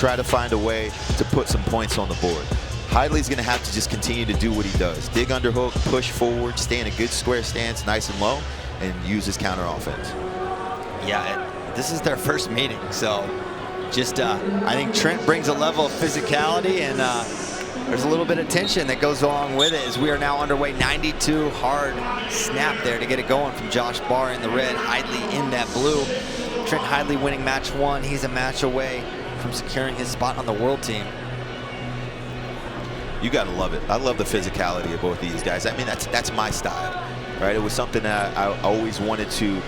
try to find a way to put some points on the board. Hidlay's going to have to just continue to do what he does. Dig underhook, push forward, stay in a good square stance, nice and low, and use his counter offense. Yeah, this is their first meeting, so just I think Trent brings a level of physicality, and there's a little bit of tension that goes along with it as we are now underway. 92 hard snap there to get it going from Josh Barr in the red, Hidlay in that blue. Trent Hidlay winning match 1. He's a match away from securing his spot on the world team. You gotta love it. I love the physicality of both these guys. I mean, that's my style, right? It was something that I always wanted to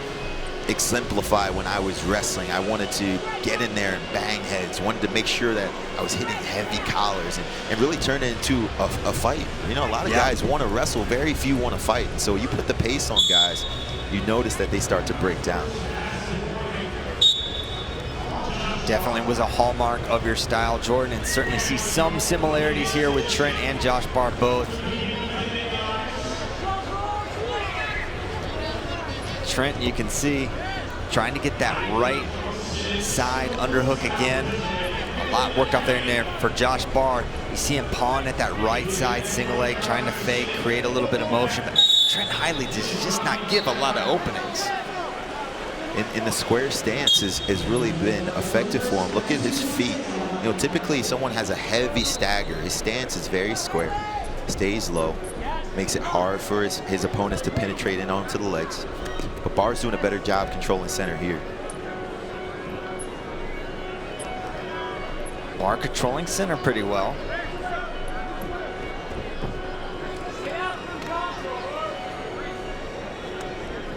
exemplify when I was wrestling. I wanted to get in there and bang heads. Wanted to make sure that I was hitting heavy collars and really turn it into a fight. You know, a lot of guys want to wrestle. Very few want to fight. And so you put the pace on guys, you notice that they start to break down. Definitely was a hallmark of your style, Jordan, and certainly see some similarities here with Trent and Josh Barr both. Trent, you can see, trying to get that right side underhook again. A lot worked up there in there for Josh Barr. You see him pawing at that right side single leg, trying to fake, create a little bit of motion, but Trent Hidlay does just not give a lot of openings. In the square stance has really been effective for him. Look at his feet. You know, typically someone has a heavy stagger. His stance is very square, stays low, makes it hard for his opponents to penetrate in onto the legs. But Barr's doing a better job controlling center here. Barr controlling center pretty well.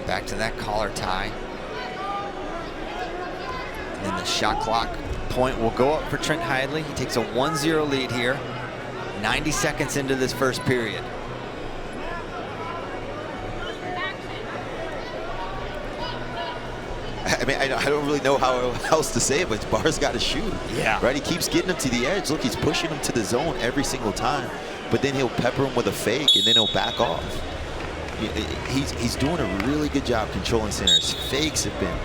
Back to that collar tie. And then the shot clock point will go up for Trent Hidlay. He takes a 1-0 lead here. 90 seconds into this first period. I mean, I don't really know how else to say it, but Barr's got to shoot. Yeah. Right? He keeps getting him to the edge. Look, he's pushing him to the zone every single time. But then he'll pepper him with a fake, and then he'll back off. He's doing a really good job controlling center. His fakes have been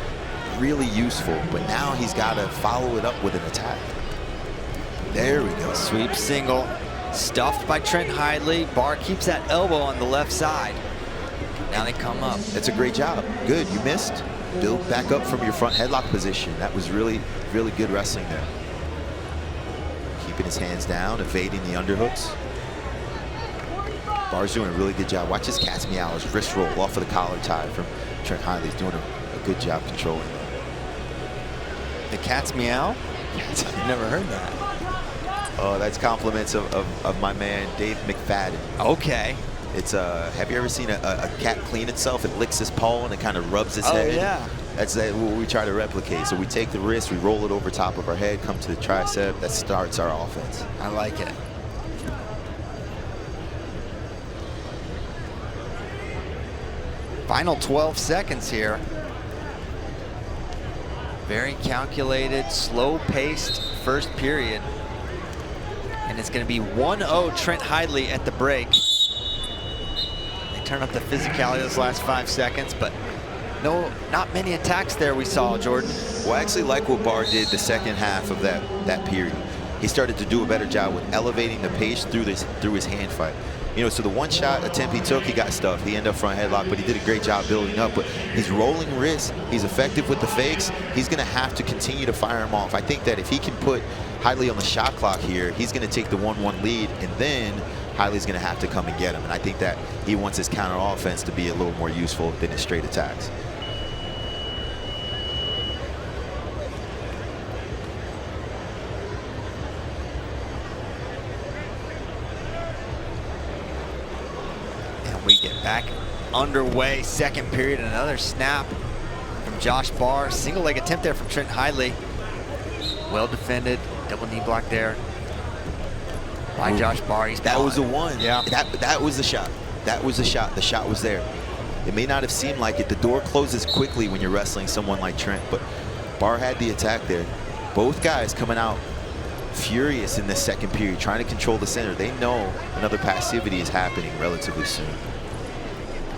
really useful, but now he's got to follow it up with an attack. There we go. Sweep single. Stuffed by Trent Hidlay. Barr keeps that elbow on the left side. Now they come up. That's a great job. Good. You missed. Build back up from your front headlock position. That was really, really good wrestling there. Keeping his hands down, evading the underhooks. Barr's doing a really good job. Watch his cat's meow, his wrist roll off of the collar tie from Trent Hidlay. He's doing a good job controlling them. The cat's meow? I've never heard that. Oh, that's compliments of my man, Dave McFadden. Okay. It's have you ever seen a cat clean itself? It licks its paw and it kind of rubs its head. Oh, yeah. That's what we try to replicate. So we take the wrist, we roll it over top of our head, come to the tricep. That starts our offense. I like it. Final 12 seconds here. Very calculated, slow-paced first period. And it's going to be 1-0 Trent Hidlay at the break. They turn up the physicality those last 5 seconds, but not many attacks there we saw, Jordan. Well, I actually like what Barr did the second half of that period. He started to do a better job with elevating the pace through his hand fight. You know, so the one shot attempt he took, he got stuffed. He ended up front headlock, but he did a great job building up. But he's rolling wrists. He's effective with the fakes. He's going to have to continue to fire him off. I think that if he can put Hidlay on the shot clock here, he's going to take the 1-1 lead, and then Hidlay's going to have to come and get him. And I think that he wants his counter offense to be a little more useful than his straight attacks. We get back underway, second period, another snap from Josh Barr. Single leg attempt there from Trent Hidlay. Well defended, double knee block there by Josh Barr. That was the one. Yeah. That was the shot. That was the shot. The shot was there. It may not have seemed like it. The door closes quickly when you're wrestling someone like Trent, but Barr had the attack there. Both guys coming out furious in this second period, trying to control the center. They know another passivity is happening relatively soon.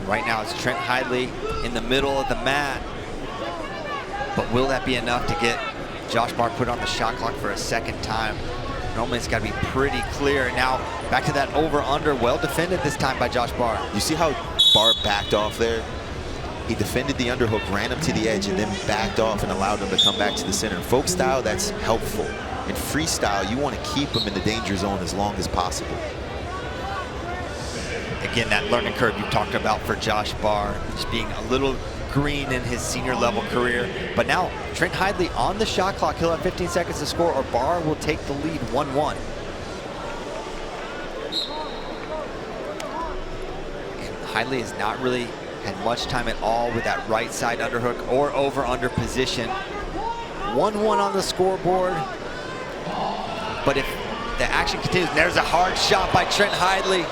Right now it's Trent Hidlay in the middle of the mat. But will that be enough to get Josh Barr put on the shot clock for a second time. Normally it's got to be pretty clear. Now back to that over-under, well defended this time by Josh Barr. You see how Barr backed off there? He defended the underhook, ran him to the edge, and then backed off and allowed him to come back to the center. In folk style, that's helpful. In freestyle, you want to keep him in the danger zone as long as possible. Again, that learning curve you talked about for Josh Barr, just being a little green in his senior level career. But now Trent Hidlay on the shot clock. He'll have 15 seconds to score, or Barr will take the lead 1-1. And Hidlay has not really had much time at all with that right side underhook or over-under position. 1-1 on the scoreboard. But if the action continues, there's a hard shot by Trent Hidlay.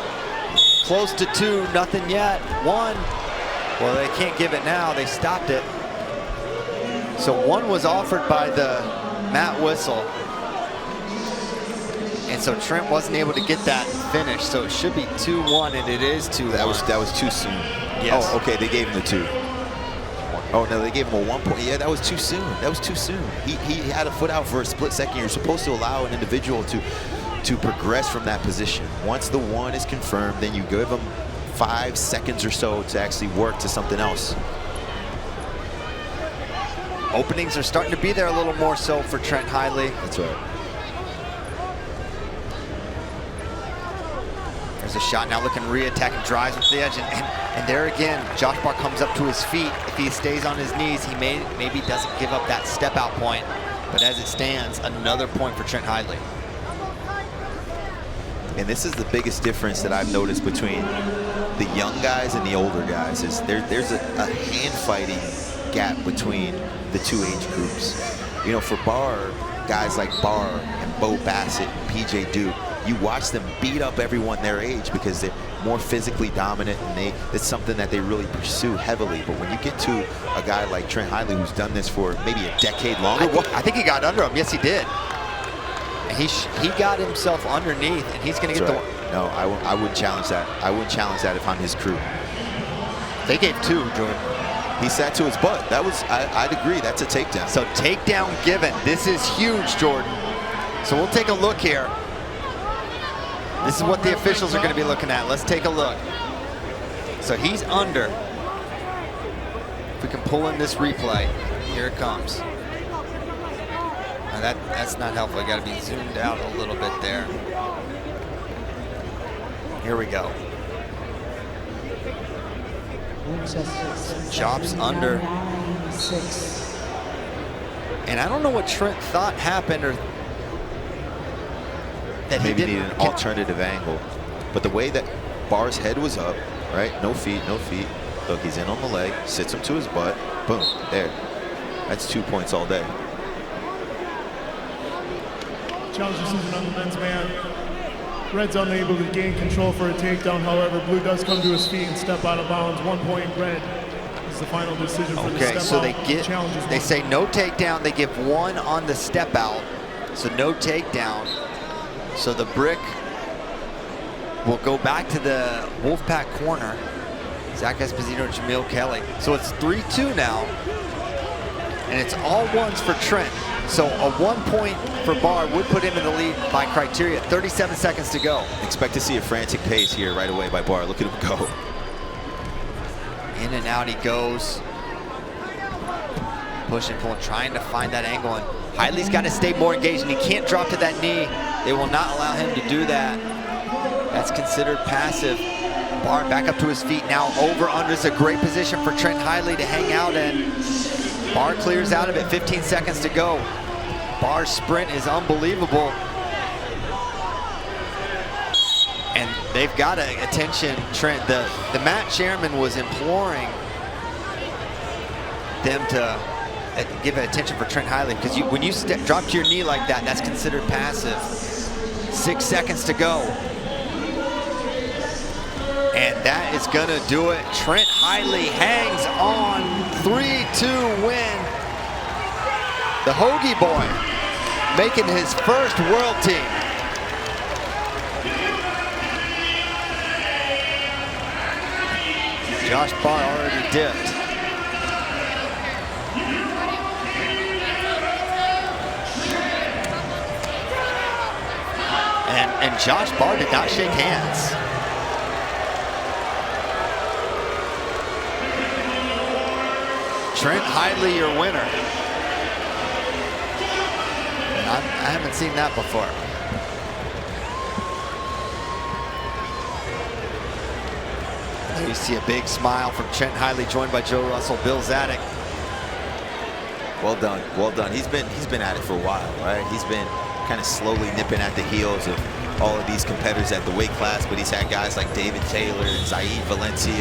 Close to 2, nothing yet. 1. Well, they can't give it now. They stopped it. So 1 was offered by the mat whistle. And so Trent wasn't able to get that finish. So it should be 2-1, and it is 2-1. That was too soon. Yes. Oh, okay, they gave him the 2. Oh, no, they gave him a 1 point. Yeah, that was too soon. That was too soon. He had a foot out for a split second. You're supposed to allow an individual to progress from that position. Once the 1 is confirmed, then you give them 5 seconds or so to actually work to something else. Openings are starting to be there a little more so for Trent Hidlay. That's right. There's a shot now, looking re-attack and drives with the edge, and there again, Josh Barr comes up to his feet. If he stays on his knees, he maybe doesn't give up that step out point. But as it stands, another point for Trent Hidlay. And this is the biggest difference that I've noticed between the young guys and the older guys, is there's a hand fighting gap between the 2 age groups. You know, for Barr, guys like Barr and Bo Bassett and PJ Duke, you watch them beat up everyone their age because they're more physically dominant, and it's something that they really pursue heavily. But when you get to a guy like Trent Hidlay, who's done this for maybe a decade longer. I think he got under him. Yes, he did. He got himself underneath, and he's going to get the one. No, I wouldn't challenge that. I wouldn't challenge that if I'm his crew. They gave 2, Jordan. He sat to his butt. That was, I'd agree, that's a takedown. So takedown given. This is huge, Jordan. So we'll take a look here. This is what the officials are going to be looking at. Let's take a look. So he's under. If we can pull in this replay, here it comes. Now that's not helpful. Got to be zoomed out a little bit there. Here we go. Chops under. And I don't know what Trent thought happened, or that maybe he didn't need an alternative angle. But the way that Barr's head was up, right? No feet, no feet. Look, he's in on the leg, sits him to his butt. Boom, there. That's 2 points all day. Challenge decision on the men's man. Red's unable to gain control for a takedown. However, Blue does come to his feet and step out of bounds. 1 point Red is the final decision for the step out. Okay, so they say no takedown. They give 1 on the step out. So no takedown. So the brick will go back to the Wolfpack corner. Zach Esposito and Jamil Kelly. So it's 3-2 now. And it's all 1s for Trent. So a 1 point for Barr would put him in the lead by criteria. 37 seconds to go. Expect to see a frantic pace here right away by Barr. Look at him go. In and out he goes. Push and pull, trying to find that angle. And Hidlay's got to stay more engaged, and he can't drop to that knee. They will not allow him to do that. That's considered passive. Barr back up to his feet now. Over under is a great position for Trent Hidlay to hang out in. Barr clears out of it, 15 seconds to go. Barr's sprint is unbelievable. And they've got to attention Trent. The mat chairman was imploring them to give attention for Trent Hidlay, because when you drop to your knee like that, that's considered passive. 6 seconds to go. And that is gonna do it. Trent Hidlay hangs on. 3-2 win. The Hoagie boy making his first world team. Josh Barr already dipped. And Josh Barr did not shake hands. Trent Hidlay, your winner. And I haven't seen that before. There you see a big smile from Trent Hidlay, joined by Joe Russell, Bill Zadek. Well done, well done. He's been at it for a while, right? He's been kind of slowly nipping at the heels of all of these competitors at the weight class, but he's had guys like David Taylor and Zaid Valencia